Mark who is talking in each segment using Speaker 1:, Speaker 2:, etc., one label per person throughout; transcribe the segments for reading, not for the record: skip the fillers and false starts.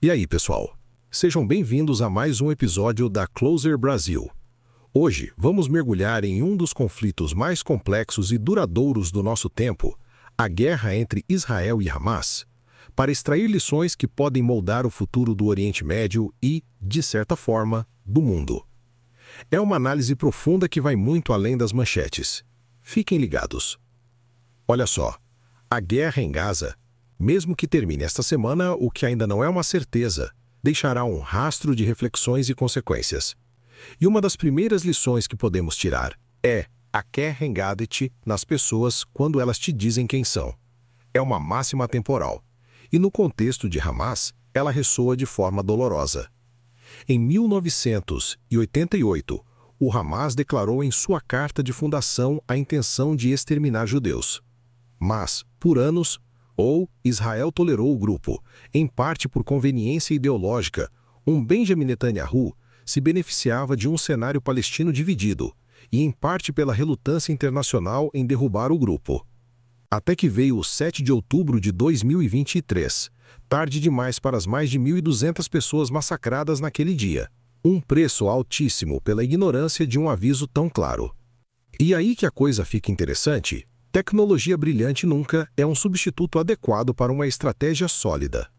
Speaker 1: E aí, pessoal? Sejam bem-vindos a mais um episódio da Closer Brasil. Hoje, vamos mergulhar em um dos conflitos mais complexos e duradouros do nosso tempo, a guerra entre Israel e Hamas, para extrair lições que podem moldar o futuro do Oriente Médio e, de certa forma, do mundo. É uma análise profunda que vai muito além das manchetes. Fiquem ligados. Olha só, a guerra em Gaza, mesmo que termine esta semana, o que ainda não é uma certeza, deixará um rastro de reflexões e consequências. E uma das primeiras lições que podemos tirar é: akerrengadet nas pessoas quando elas te dizem quem são. É uma máxima temporal. E no contexto de Hamas, ela ressoa de forma dolorosa. Em 1988, o Hamas declarou em sua carta de fundação a intenção de exterminar judeus. Mas, por anos, Israel tolerou o grupo, em parte por conveniência ideológica. Benjamin Netanyahu se beneficiava de um cenário palestino dividido, e em parte pela relutância internacional em derrubar o grupo. Até que veio o 7 de outubro de 2023, tarde demais para as mais de 1.200 pessoas massacradas naquele dia. Um preço altíssimo pela ignorância de um aviso tão claro. E aí que a coisa fica interessante. Tecnologia brilhante nunca é um substituto adequado para uma estratégia sólida.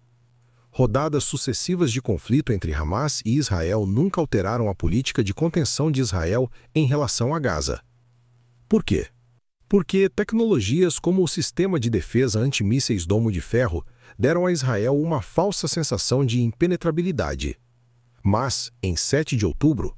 Speaker 1: Rodadas sucessivas de conflito entre Hamas e Israel nunca alteraram a política de contenção de Israel em relação a Gaza. Por quê? Porque tecnologias como o sistema de defesa antimísseis Domo de Ferro deram a Israel uma falsa sensação de impenetrabilidade. Mas, em 7 de outubro,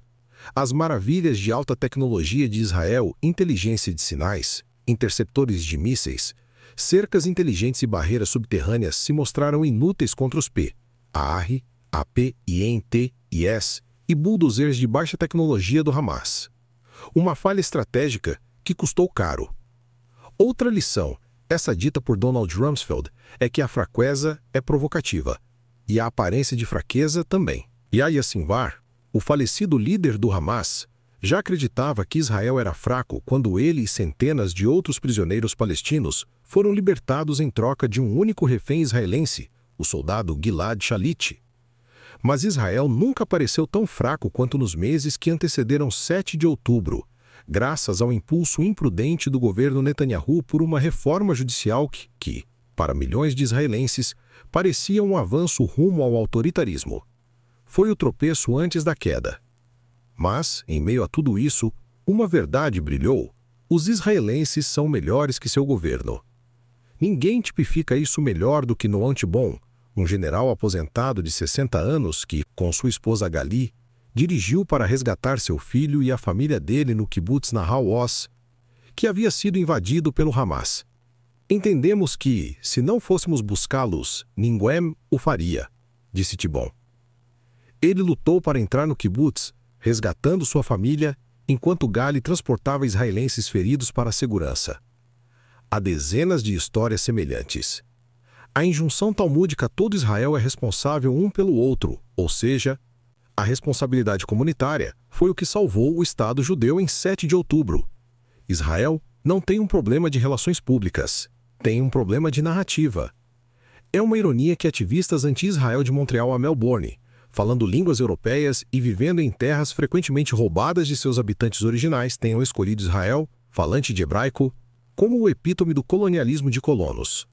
Speaker 1: as maravilhas de alta tecnologia de Israel, inteligência de sinais, interceptores de mísseis, cercas inteligentes e barreiras subterrâneas se mostraram inúteis contra os PAR, AP, INT, IS e bulldozers de baixa tecnologia do Hamas. Uma falha estratégica que custou caro. Outra lição, essa dita por Donald Rumsfeld, é que a fraqueza é provocativa, e a aparência de fraqueza também. Yahya Sinwar, o falecido líder do Hamas, já acreditava que Israel era fraco quando ele e centenas de outros prisioneiros palestinos foram libertados em troca de um único refém israelense, o soldado Gilad Shalit. Mas Israel nunca pareceu tão fraco quanto nos meses que antecederam 7 de outubro, graças ao impulso imprudente do governo Netanyahu por uma reforma judicial que, para milhões de israelenses, parecia um avanço rumo ao autoritarismo. Foi o tropeço antes da queda. Mas, em meio a tudo isso, uma verdade brilhou: os israelenses são melhores que seu governo. Ninguém tipifica isso melhor do que Noam Tibon, um general aposentado de 60 anos que, com sua esposa Gali, dirigiu para resgatar seu filho e a família dele no kibbutz Nahal Oz, que havia sido invadido pelo Hamas. Entendemos que, se não fôssemos buscá-los, ninguém o faria, disse Tibon. Ele lutou para entrar no kibbutz, resgatando sua família, enquanto Gali transportava israelenses feridos para a segurança. Há dezenas de histórias semelhantes. A injunção talmúdica todo Israel é responsável um pelo outro, ou seja, a responsabilidade comunitária foi o que salvou o Estado judeu em 7 de outubro. Israel não tem um problema de relações públicas, tem um problema de narrativa. É uma ironia que ativistas anti-Israel de Montreal a Melbourne, falando línguas europeias e vivendo em terras frequentemente roubadas de seus habitantes originais, tenham escolhido Israel, falante de hebraico, como o epítome do colonialismo de colonos.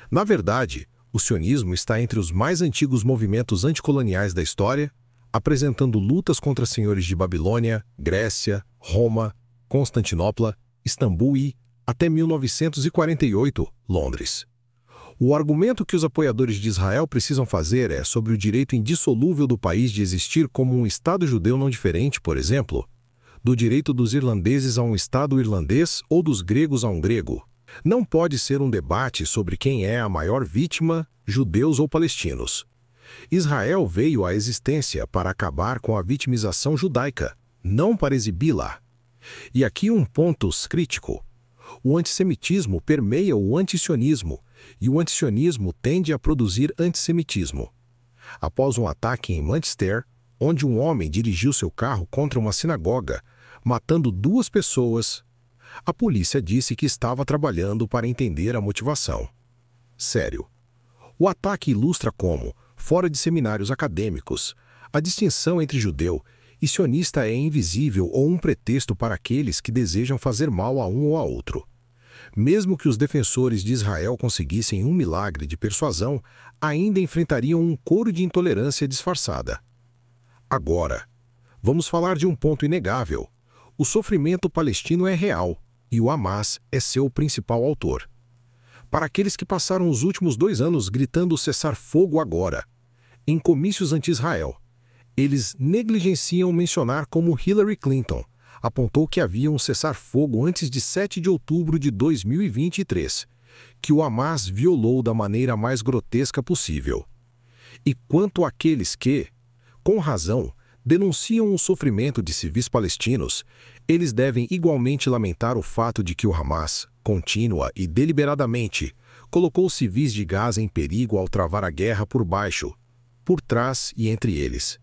Speaker 1: Na verdade, o sionismo está entre os mais antigos movimentos anticoloniais da história, apresentando lutas contra senhores de Babilônia, Grécia, Roma, Constantinopla, Istambul e, até 1948, Londres. O argumento que os apoiadores de Israel precisam fazer é sobre o direito indissolúvel do país de existir como um Estado judeu não diferente, por exemplo, do direito dos irlandeses a um Estado irlandês ou dos gregos a um grego. Não pode ser um debate sobre quem é a maior vítima, judeus ou palestinos. Israel veio à existência para acabar com a vitimização judaica, não para exibi-la. E aqui um ponto crítico. O antissemitismo permeia o antisionismo, e o antisionismo tende a produzir antissemitismo. Após um ataque em Manchester, onde um homem dirigiu seu carro contra uma sinagoga, matando 2 pessoas, a polícia disse que estava trabalhando para entender a motivação. Sério. O ataque ilustra como, fora de seminários acadêmicos, a distinção entre judeu e sionista é invisível ou um pretexto para aqueles que desejam fazer mal a um ou a outro. Mesmo que os defensores de Israel conseguissem um milagre de persuasão, ainda enfrentariam um coro de intolerância disfarçada. Agora, vamos falar de um ponto inegável. O sofrimento palestino é real e o Hamas é seu principal autor. Para aqueles que passaram os últimos 2 anos gritando cessar fogo agora, em comícios anti-Israel, eles negligenciam mencionar como Hillary Clinton apontou que havia um cessar-fogo antes de 7 de outubro de 2023, que o Hamas violou da maneira mais grotesca possível. E quanto àqueles que, com razão, denunciam o sofrimento de civis palestinos, eles devem igualmente lamentar o fato de que o Hamas, contínua e deliberadamente, colocou os civis de Gaza em perigo ao travar a guerra por baixo, por trás e entre eles.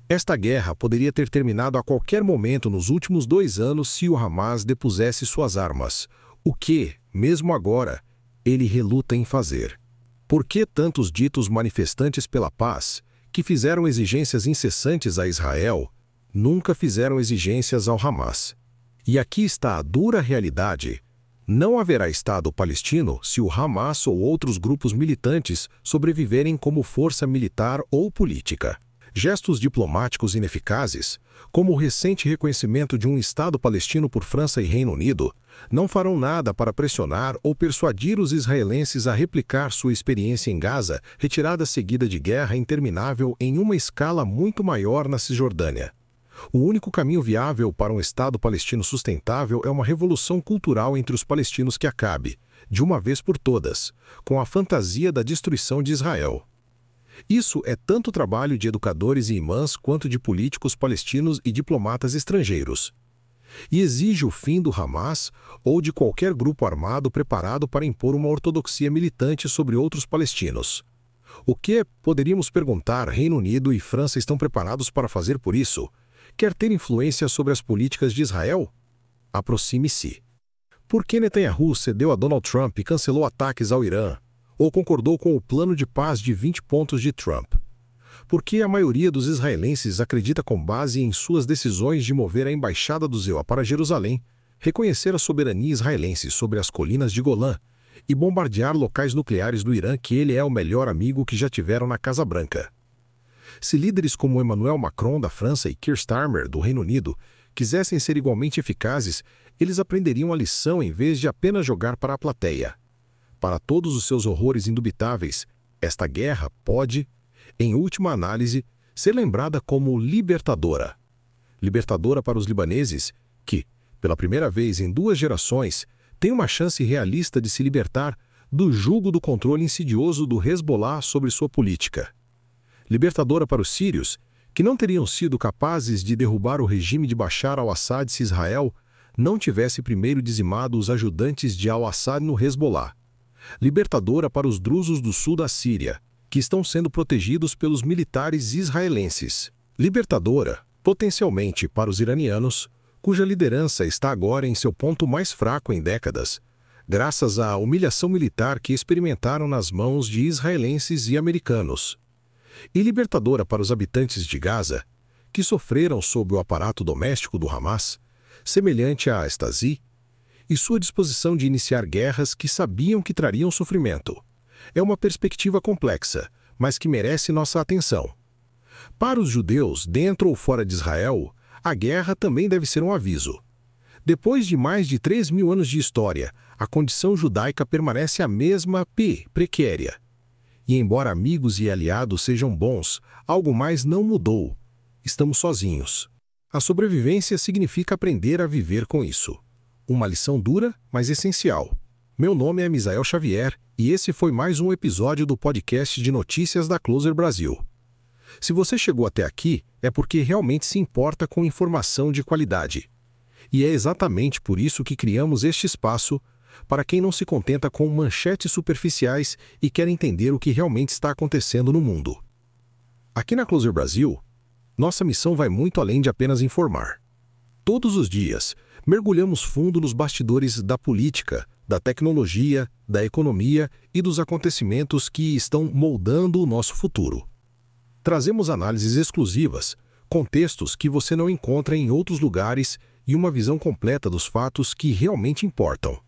Speaker 1: Esta guerra poderia ter terminado a qualquer momento nos últimos 2 anos se o Hamas depusesse suas armas, o que, mesmo agora, ele reluta em fazer. Por que tantos ditos manifestantes pela paz, que fizeram exigências incessantes a Israel, nunca fizeram exigências ao Hamas? E aqui está a dura realidade. Não haverá Estado palestino se o Hamas ou outros grupos militantes sobreviverem como força militar ou política. Gestos diplomáticos ineficazes, como o recente reconhecimento de um Estado palestino por França e Reino Unido, não farão nada para pressionar ou persuadir os israelenses a replicar sua experiência em Gaza, retirada seguida de guerra interminável em uma escala muito maior na Cisjordânia. O único caminho viável para um Estado palestino sustentável é uma revolução cultural entre os palestinos que acabe, de uma vez por todas, com a fantasia da destruição de Israel. Isso é tanto trabalho de educadores e imãs quanto de políticos palestinos e diplomatas estrangeiros. E exige o fim do Hamas ou de qualquer grupo armado preparado para impor uma ortodoxia militante sobre outros palestinos. O que, poderíamos perguntar, Reino Unido e França estão preparados para fazer por isso? Quer ter influência sobre as políticas de Israel? Aproxime-se. Por que Netanyahu cedeu a Donald Trump e cancelou ataques ao Irã? Ou concordou com o plano de paz de 20 pontos de Trump? Porque a maioria dos israelenses acredita com base em suas decisões de mover a embaixada do ZEUA para Jerusalém, reconhecer a soberania israelense sobre as colinas de Golã e bombardear locais nucleares do Irã que ele é o melhor amigo que já tiveram na Casa Branca. Se líderes como Emmanuel Macron da França e Keir Starmer do Reino Unido quisessem ser igualmente eficazes, eles aprenderiam a lição em vez de apenas jogar para a plateia. Para todos os seus horrores indubitáveis, esta guerra pode, em última análise, ser lembrada como libertadora. Libertadora para os libaneses, que, pela primeira vez em 2 gerações, têm uma chance realista de se libertar do jugo do controle insidioso do Hezbollah sobre sua política. Libertadora para os sírios, que não teriam sido capazes de derrubar o regime de Bashar al-Assad se Israel não tivesse primeiro dizimado os ajudantes de al-Assad no Hezbollah. Libertadora para os drusos do sul da Síria, que estão sendo protegidos pelos militares israelenses. Libertadora, potencialmente, para os iranianos, cuja liderança está agora em seu ponto mais fraco em décadas, graças à humilhação militar que experimentaram nas mãos de israelenses e americanos. E libertadora para os habitantes de Gaza, que sofreram sob o aparato doméstico do Hamas, semelhante à Stasi, e sua disposição de iniciar guerras que sabiam que trariam sofrimento. É uma perspectiva complexa, mas que merece nossa atenção. Para os judeus, dentro ou fora de Israel, a guerra também deve ser um aviso. Depois de mais de 3.000 anos de história, a condição judaica permanece a mesma precária. E embora amigos e aliados sejam bons, algo mais não mudou. Estamos sozinhos. A sobrevivência significa aprender a viver com isso. Uma lição dura, mas essencial. Meu nome é Misael Xavier e esse foi mais um episódio do podcast de notícias da Closer Brasil. Se você chegou até aqui, é porque realmente se importa com informação de qualidade. E é exatamente por isso que criamos este espaço, para quem não se contenta com manchetes superficiais e quer entender o que realmente está acontecendo no mundo. Aqui na Closer Brasil, nossa missão vai muito além de apenas informar. Todos os dias, mergulhamos fundo nos bastidores da política, da tecnologia, da economia e dos acontecimentos que estão moldando o nosso futuro. Trazemos análises exclusivas, contextos que você não encontra em outros lugares e uma visão completa dos fatos que realmente importam.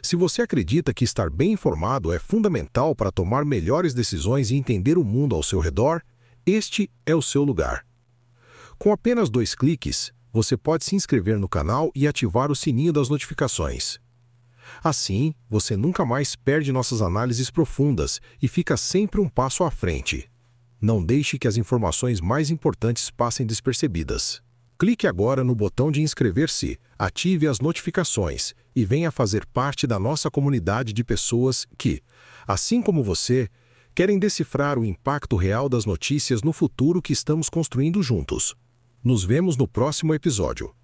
Speaker 1: Se você acredita que estar bem informado é fundamental para tomar melhores decisões e entender o mundo ao seu redor, este é o seu lugar. Com apenas 2 cliques, você pode se inscrever no canal e ativar o sininho das notificações. Assim, você nunca mais perde nossas análises profundas e fica sempre um passo à frente. Não deixe que as informações mais importantes passem despercebidas. Clique agora no botão de inscrever-se, ative as notificações e venha fazer parte da nossa comunidade de pessoas que, assim como você, querem decifrar o impacto real das notícias no futuro que estamos construindo juntos. Nos vemos no próximo episódio.